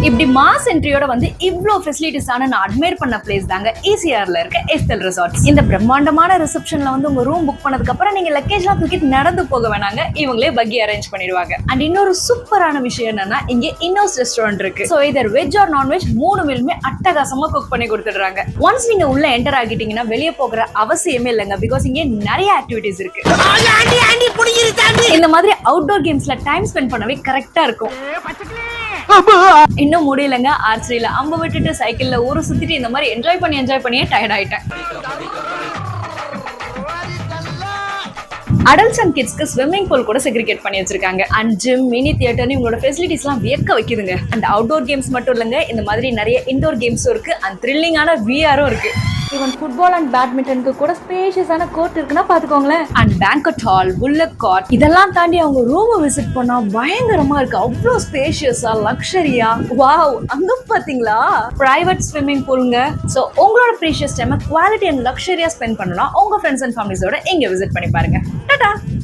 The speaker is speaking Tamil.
இப்படி மாஸ் என்ட்ரியோட வந்து இவ்ளோ ஃபெசிலிட்டிஸான நான் அட்மைர் பண்ண பிளேஸ் தாங்க ஈசிஆர்ல இருக்க எஸ்டல் ரிசார்ட்ஸ். இந்த பிரம்மாண்டமான ரிசப்ஷன்ல வந்து உங்க ரூம் புக் பண்ணதுக்கு அப்புறம் நீங்க லக்கேஜ்லாம் தூக்கிட்டு நடந்து போக வேணாங்க, இவங்களே பக்கி அரேஞ்ச் பண்ணிடுவாங்க. அண்ட் இன்னொரு சூப்பரான விஷயம் என்னன்னா, இங்க இன்னோஸ் ரெஸ்டாரண்ட் இருக்கு. சோ இதர் வெஜ் ஆர் நான்வெஜ் 3 மீலுமே அட்டகாசமா குக் பண்ணி கொடுத்துடுறாங்க. ஒன்ஸ் நீங்க உள்ள என்டர் ஆகிட்டீங்கன்னா வெளியே போகிற அவசியமே இல்லைங்க, பிகாஸ் இங்க நிறைய ஆக்டிவிட்டிஸ் இருக்கு. இந்த மாதிரி அவுட்டோர் கேம்ஸ்ல டைம் ஸ்பெண்ட் பண்ணவே கரெக்டா இருக்கும். இன்னும் முடியலங்க, ஆர்ச்சரியில அம்பு விட்டுட்டு சைக்கிள்ல ஊரு சுத்திட்டு இந்த மாதிரி என்ஜாய் பண்ணியே டயர்ட் ஆயிட்டேன். அடல்ட்ஸ் அண்ட் கிட்ஸ்க்கு ஸ்விம்மிங் பூல் கூட செக்ரிகேட் பண்ணி வச்சிருக்காங்க. அண்ட் ஜிம், மினி தியேட்டர், இவங்களோட ஃபெசிலிட்டிஸ் எல்லாம் வியக்க வைக்குதுங்க. அண்ட் அவுட்டோர் கேம்ஸ் மட்டும் இல்லைங்க, இந்த மாதிரி நிறைய இன்டோர் கேம்ஸும் இருக்கு. அண்ட் த்ரில்லிங்கான விஆரும் இருக்கு. ஈவன் ஃபுட்பால் அண்ட் பேட்மிண்டனுக்கு கூட ஸ்பேஷியஸான கோர்ட் இருக்குன்னா பாத்துக்கோங்களேன். அண்ட் பேங்கட் ஹால், புல்லட் கார்ட் இதெல்லாம் தாண்டி அவங்க ரூம் விசிட் பண்ணா பயங்கரமா இருக்கு. அவ்வளோ ஸ்பேஷியஸா, லக்ஸரியா. வாவ், அங்க பாத்தீங்களா பிரைவேட் ஸ்விம்மிங் பூலுங்க. சோ உங்களோட ப்ரீஷியஸ் டைம் குவாலிட்டி அண்ட் லக்ஸரியா ஸ்பெண்ட் பண்ணலாம். உங்க ஃப்ரெண்ட்ஸ் அண்ட் ஃபேமிலிஸோட இங்க விசிட் பண்ணி பாருங்க. டாடா.